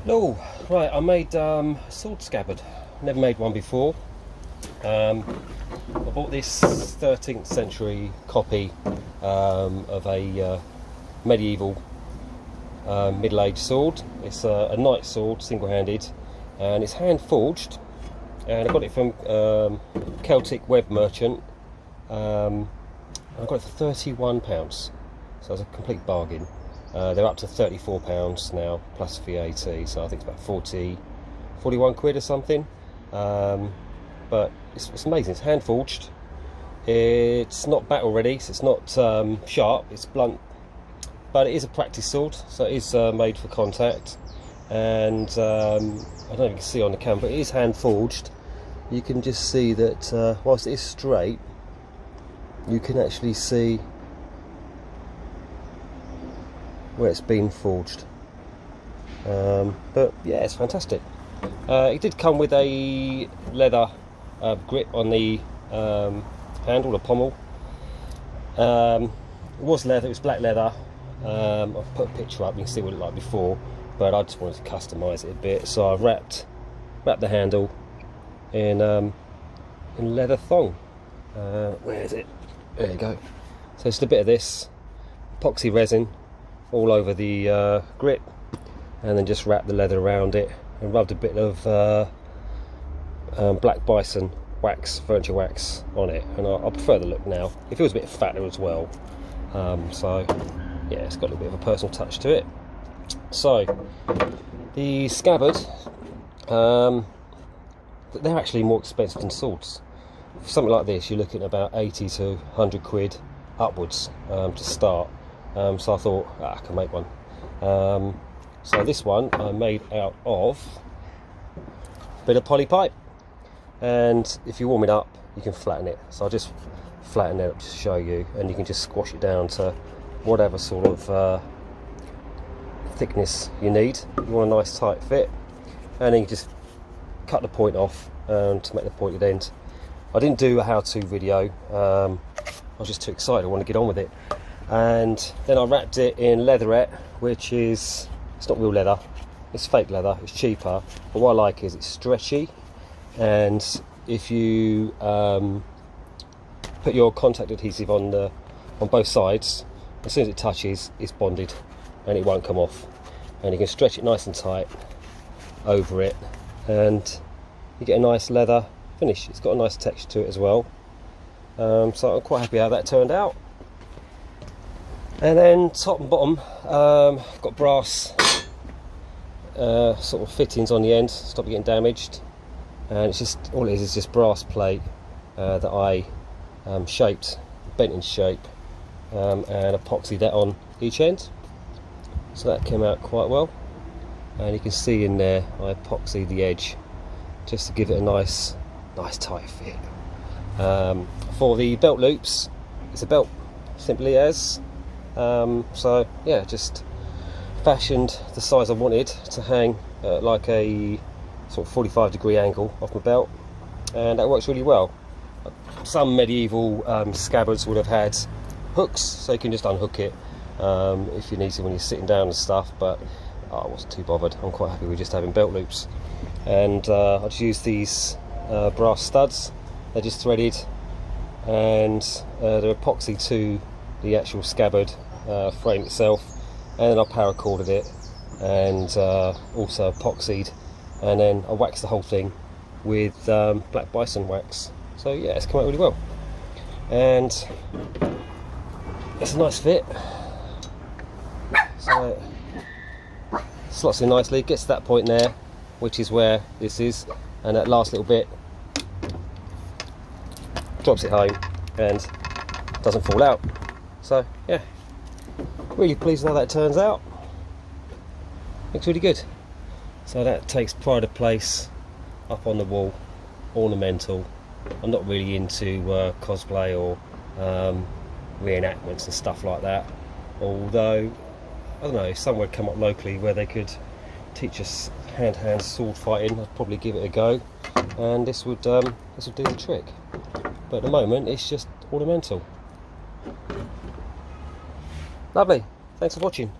No, right, I made a sword scabbard. Never made one before. I bought this 13th century copy of a medieval middle-aged sword. It's a knight sword, single-handed, and it's hand-forged. And I got it from Celtic Web Merchant. I got it for £31, so it's a complete bargain. They're up to £34 now plus VAT, so I think it's about 41 quid or something. But it's amazing. It's hand forged. It's not battle ready, so it's not sharp. It's blunt, but it is a practice sword, so it is made for contact. And I don't know if you can see on the camera, but it is hand forged. You can just see that whilst it is straight, you can actually see where it's been forged. But yeah, it's fantastic. It did come with a leather grip on the handle, the pommel. It was leather, it was black leather. I've put a picture up, you can see what it looked like before, but I just wanted to customise it a bit, so I wrapped the handle in leather thong. Where is it? There you go. So it's a bit of this epoxy resin all over the grip, and then just wrap the leather around it and rubbed a bit of black bison wax, furniture wax on it, and I prefer the look now. It feels a bit fatter as well, so yeah, it's got a little bit of a personal touch to it. So the scabbard, they're actually more expensive than swords. For something like this, you're looking at about 80 to 100 quid upwards to start. So I thought, I can make one. So this one I made out of a bit of poly pipe, and if you warm it up, you can flatten it. So I'll just flatten it up to show you, and you can just squash it down to whatever sort of thickness you need. You want a nice tight fit, and then you just cut the point off to make the pointed end. I didn't do a how-to video. I was just too excited. I want to get on with it. And then I wrapped it in leatherette, which is, it's not real leather, it's fake leather, it's cheaper, but what I like is it's stretchy, and if you put your contact adhesive on both sides, as soon as it touches, it's bonded and it won't come off, and you can stretch it nice and tight over it, and you get a nice leather finish. It's got a nice texture to it as well, so I'm quite happy how that turned out. And then top and bottom, got brass sort of fittings on the end, stop it getting damaged. And it's just, all it is just brass plate that I shaped, bent in shape, and epoxied that on each end. So that came out quite well. And you can see in there, I epoxied the edge just to give it a nice tight fit. For the belt loops, it's a belt, simply as. So yeah, just fashioned the size I wanted to hang like a sort of 45-degree angle off my belt, and that works really well. Some medieval scabbards would have had hooks, so you can just unhook it if you need to when you're sitting down and stuff, but I wasn't too bothered. I'm quite happy with just having belt loops. And I just used these brass studs. They're just threaded, and they're epoxy to the actual scabbard frame itself, and then I paracorded it and also epoxied, and then I waxed the whole thing with black bison wax. So yeah, it's come out really well, and it's a nice fit. So it slots in nicely, it gets to that point there, which is where this is, and that last little bit drops it home and doesn't fall out. So yeah, really pleased with how that turns out. Looks really good. So that takes pride of place up on the wall, ornamental. I'm not really into cosplay or reenactments and stuff like that, although I don't know, if somewhere come up locally where they could teach us hand-to-hand sword fighting, I'd probably give it a go, and this would do the trick. But at the moment it's just ornamental. Lovely, thanks for watching.